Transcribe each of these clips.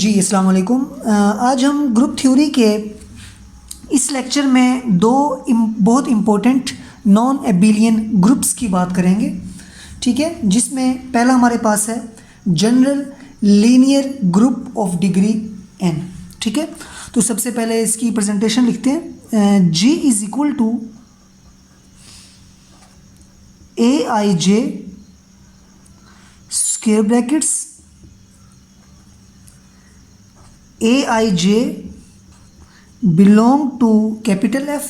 जी अस्सलाम वालेकुम। आज हम ग्रुप थ्योरी के इस लेक्चर में बहुत इम्पोर्टेंट नॉन एबिलियन ग्रुप्स की बात करेंगे, ठीक है। जिसमें पहला हमारे पास है general linear group of degree n, ठीक है। तो सबसे पहले इसकी प्रेजेंटेशन लिखते हैं। G is equal to aij square brackets aij belong to capital F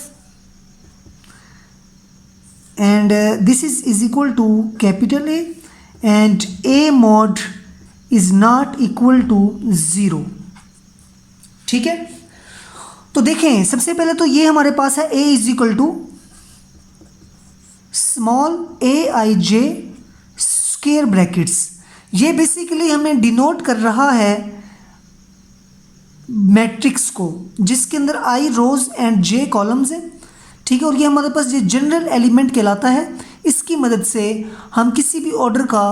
and this is equal to capital A and A mod is not equal to 0, ठीक है। तो देखें सबसे पहले तो ये हमारे पास है A is equal to small aij square brackets. ये बेसिकली हमें डिनोट कर रहा है मैट्रिक्स को जिसके अंदर i rows and j columns हैं, ठीक है। और ये हमारे पास ये जनरल एलिमेंट कहलाता है। इसकी मदद से हम किसी भी ऑर्डर का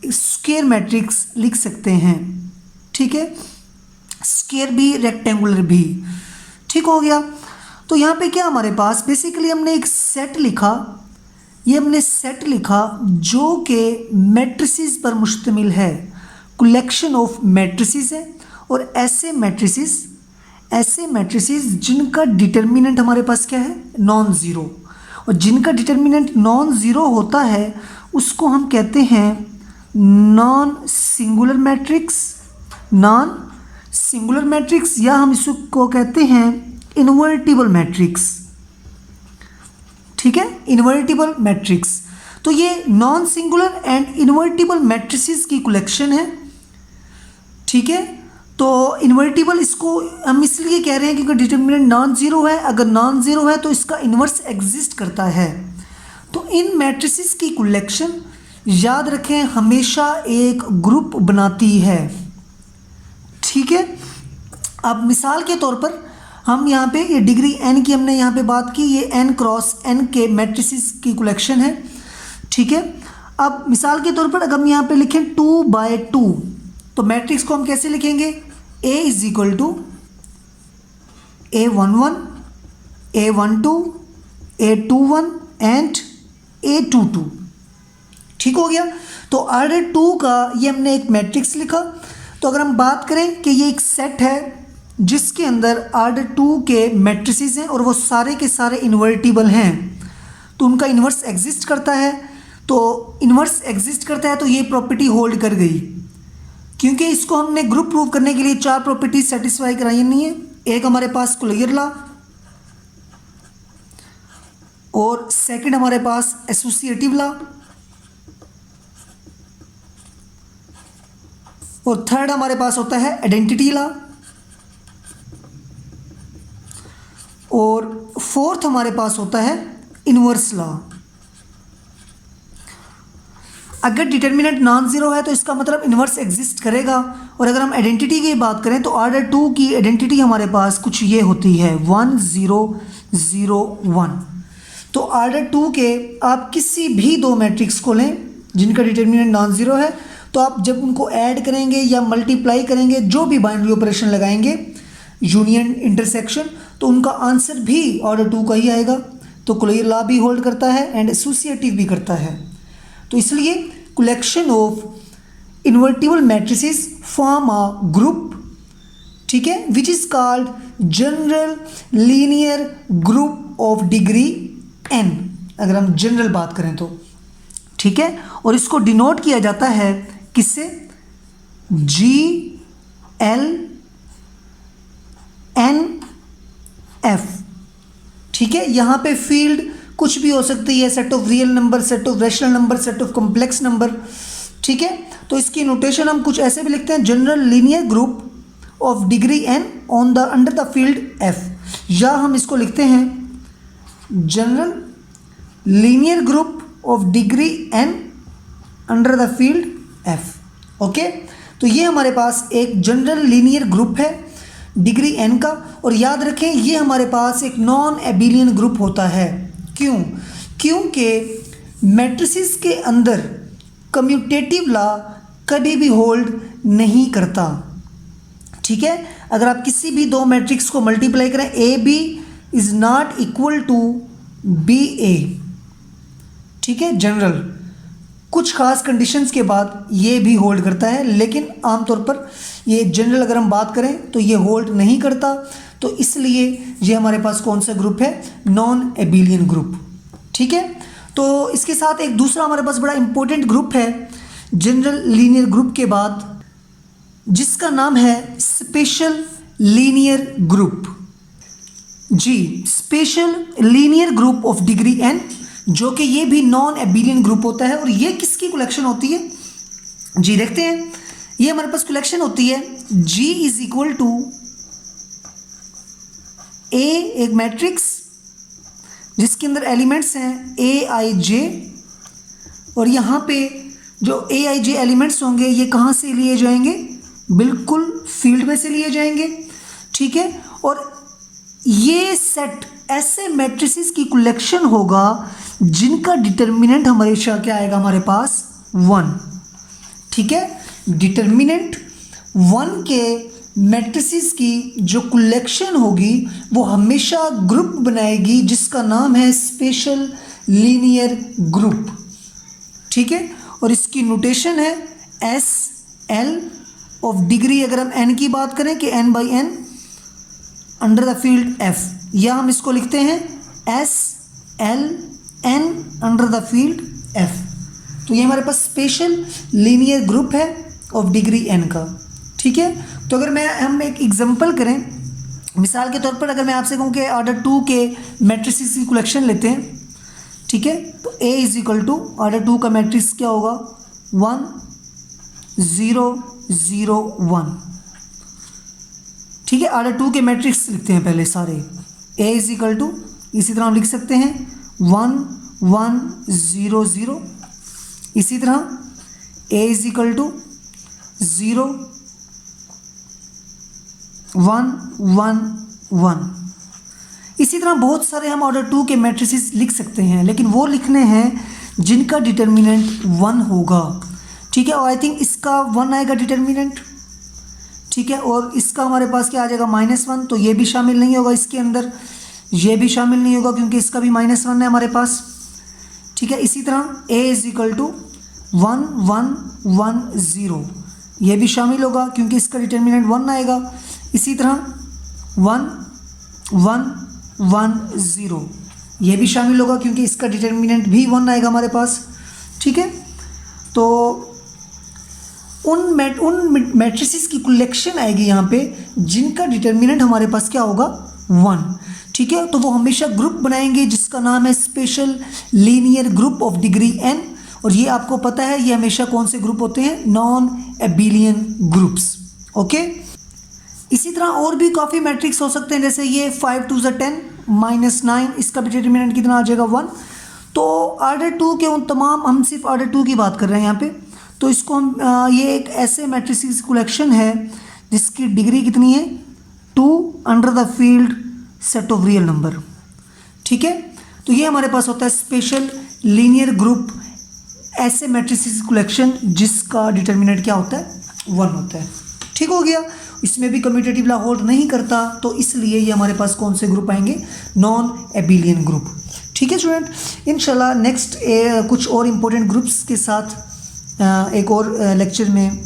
स्क्वायर मैट्रिक्स लिख सकते हैं, ठीक है। स्क्वायर भी रेक्टेंगुलर भी, ठीक हो गया। तो यहाँ पे क्या हमारे पास बेसिकली हमने एक सेट लिखा, ये हमने सेट लिखा जो कि मैट्रिसेस पर मुश्तमिल है, कलेक्शन ऑफ मैट्रिसेस है। और ऐसे मैट्रिसेस जिनका डिटर्मिनेंट हमारे पास क्या है, नॉन ज़ीरो। और जिनका डिटर्मिनेंट नॉन ज़ीरो होता है उसको हम कहते हैं नॉन सिंगुलर मैट्रिक्स, या हम इसको कहते हैं इन्वर्टिबल मैट्रिक्स, ठीक है, इन्वर्टिबल मैट्रिक्स। तो ये non singular and invertible matrices की कलेक्शन है, ठीक है। तो इन्वर्टिबल इसको हम इसलिए कह रहे हैं क्योंकि डिटर्मिनेंट नॉन ज़ीरो है। अगर नॉन ज़ीरो है तो इसका इन्वर्स एग्जिस्ट करता है। तो इन मैट्रिसेस की कलेक्शन याद रखें हमेशा एक ग्रुप बनाती है, ठीक है। अब मिसाल के तौर पर हम यहाँ पे ये डिग्री n की हमने यहाँ पे बात की, ये n क्रॉस n के मैट्रिसेस की कलेक्शन है, ठीक है। अब मिसाल के तौर पर अगर हम यहाँ पे लिखें 2/2 तो मैट्रिक्स को हम कैसे लिखेंगे, A is equal to A11 A12 A21 and A22, ठीक हो गया। तो ऑर्डर 2 का ये हमने एक मैट्रिक्स लिखा। तो अगर हम बात करें कि ये एक सेट है जिसके अंदर ऑर्डर 2 के मैट्रिसेस हैं और वो सारे के सारे इन्वर्टिबल हैं, तो उनका इन्वर्स एग्जिस्ट करता है। तो इन्वर्स एग्जिस्ट करता है तो ये प्रॉपर्टी होल्ड कर गई, क्योंकि इसको हमने ग्रुप प्रूव करने के लिए 4 प्रॉपर्टीज सेटिस्फाई कराई नहीं है। एक हमारे पास क्लोजर लॉ, और सेकंड हमारे पास एसोसिएटिव लॉ, और थर्ड हमारे पास होता है आइडेंटिटी लॉ, और फोर्थ हमारे पास होता है इनवर्स लॉ। अगर डिटर्मिनेंट नॉन ज़ीरो है तो इसका मतलब इन्वर्स एग्जिस्ट करेगा। और अगर हम आइडेंटिटी की बात करें तो ऑर्डर 2 की आइडेंटिटी हमारे पास कुछ ये होती है 1 0 0 1। तो ऑर्डर 2 के आप किसी भी 2 मैट्रिक्स को लें जिनका डिटर्मिनेंट नॉन ज़ीरो है, तो आप जब उनको ऐड करेंगे या मल्टीप्लाई करेंगे, जो भी बाइनरी ऑपरेशन लगाएंगे, यूनियन इंटरसेक्शन, तो उनका आंसर भी ऑर्डर 2 का ही आएगा। तो क्लोजर लॉ भी होल्ड करता है एंड एसोसिएटिव भी करता है। तो इसलिए collection of invertible matrices form a group, ठीक है, which is called general linear group of degree n, अगर हम जनरल बात करें तो, ठीक है। और इसको डिनोट किया जाता है किससे, GLNF, ठीक है। यहाँ पे फील्ड कुछ भी हो सकती है, set of real number, set of rational number, set of complex number, ठीक है। तो इसकी नोटेशन हम कुछ ऐसे भी लिखते हैं, general linear group of degree n on the under the field f, या हम इसको लिखते हैं general linear group of degree n under the field f, okay. तो ये हमारे पास एक जनरल लीनियर ग्रुप है डिग्री n का। और याद रखें ये हमारे पास एक नॉन एबिलियन ग्रुप होता है। क्यों? क्योंकि मैट्रिसेस के अंदर कम्यूटेटिव लॉ कभी भी होल्ड नहीं करता। ठीक है, अगर आप किसी भी दो मैट्रिक्स को मल्टीप्लाई करें, A B is not equal to B A, ठीक है, जनरल कुछ खास कंडीशंस के बाद ये भी होल्ड करता है, लेकिन आमतौर पर ये जनरल अगर हम बात करें तो ये होल्ड नहीं करता। तो इसलिए ये हमारे पास कौन सा ग्रुप है, नॉन एबिलियन ग्रुप, ठीक है। तो इसके साथ एक दूसरा हमारे पास बड़ा इंपॉर्टेंट ग्रुप है जनरल लीनियर ग्रुप के बाद, जिसका नाम है स्पेशल लीनियर ग्रुप। जी, special linear group of degree n, जो कि ये भी नॉन एबिलियन ग्रुप होता है। और ये किसकी कलेक्शन होती है, जी देखते हैं। ये हमारे पास कलेक्शन होती है G इज इक्वल टू ए, एक मैट्रिक्स जिसके अंदर एलिमेंट्स हैं ए आई जे, और यहाँ पे जो ए आई जे एलिमेंट्स होंगे ये कहाँ से लिए जाएंगे, बिल्कुल फील्ड में से लिए जाएंगे, ठीक है। और ये सेट ऐसे मैट्रिसेस की कलेक्शन होगा जिनका डिटर्मिनेंट हमेशा क्या आएगा हमारे पास, 1, ठीक है। डिटर्मिनेंट 1 के मैट्रिसेस की जो कलेक्शन होगी वो हमेशा ग्रुप बनाएगी जिसका नाम है स्पेशल लीनियर ग्रुप, ठीक है। और इसकी नोटेशन है एस एल ऑफ डिग्री, अगर हम n की बात करें कि n by n under the field f, या हम इसको लिखते हैं S L n under the field f। तो ये हमारे पास स्पेशल लीनियर ग्रुप है ऑफ डिग्री n का, ठीक है। तो अगर हम एक एग्जांपल करें, मिसाल के तौर पर अगर मैं आपसे कहूँ कि ऑर्डर 2 के मैट्रिसेस की कलेक्शन लेते हैं, ठीक है, तो A is equal to order 2 का मैट्रिक्स क्या होगा, 1 0 0 1, ठीक है। ऑर्डर 2 के मैट्रिक्स लिखते हैं पहले सारे, A इज इक्वल टू, इसी तरह हम लिख सकते हैं 1 1 0 0, इसी तरह A इज इक्वल टू 0 1 1 1। इसी तरह बहुत सारे हम ऑर्डर 2 के मैट्रिसेस लिख सकते हैं, लेकिन वो लिखने हैं जिनका डिटर्मिनेंट 1 होगा, ठीक है। और आई थिंक इसका 1 आएगा डिटर्मिनेंट, ठीक है। और इसका हमारे पास क्या आ जाएगा, -1, तो ये भी शामिल नहीं होगा इसके अंदर, ये भी शामिल नहीं होगा क्योंकि इसका भी -1 है हमारे पास, ठीक है। इसी तरह A इज इक्वल टू 1 1 1 0, ये भी शामिल होगा क्योंकि इसका डिटर्मिनेंट 1 आएगा। इसी तरह 1 1 1 0, ये भी शामिल होगा क्योंकि इसका डिटर्मिनेंट भी 1 आएगा हमारे पास, ठीक है। तो उन मैट्रिसेस की कलेक्शन आएगी यहाँ पे जिनका डिटर्मिनेंट हमारे पास क्या होगा, 1, ठीक है। तो वो हमेशा ग्रुप बनाएंगे जिसका नाम है special linear group of degree n, और ये आपको पता है ये हमेशा कौन से ग्रुप होते हैं, नॉन एबिलियन ग्रुप्स, ओके। इसी तरह और भी काफ़ी मैट्रिक्स हो सकते हैं, जैसे ये 5 2 10 -9, इसका भी डिटर्मिनेंट कितना आ जाएगा, 1। तो ऑर्डर 2 के उन तमाम, हम सिर्फ ऑर्डर 2 की बात कर रहे हैं यहाँ पे, तो इसको हम ये एक ऐसे मैट्रिसेस कलेक्शन है जिसकी डिग्री कितनी है, 2 under the field set of real number, ठीक है। तो ये हमारे पास होता है स्पेशल लीनियर ग्रुप, ऐसे मैट्रिसेस कलेक्शन जिसका डिटर्मिनेंट क्या होता है, 1 होता है, ठीक हो गया। इसमें भी कम्यूटेटिव लॉ होल्ड नहीं करता, तो इसलिए ये हमारे पास कौन से ग्रुप आएंगे, नॉन एबिलियन ग्रुप, ठीक है स्टूडेंट। इंशाल्लाह नेक्स्ट कुछ और इम्पोर्टेंट ग्रुप्स के साथ एक और लेक्चर में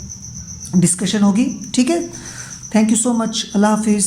डिस्कशन होगी, ठीक है। थैंक यू सो मच, अल्लाह हाफिज़।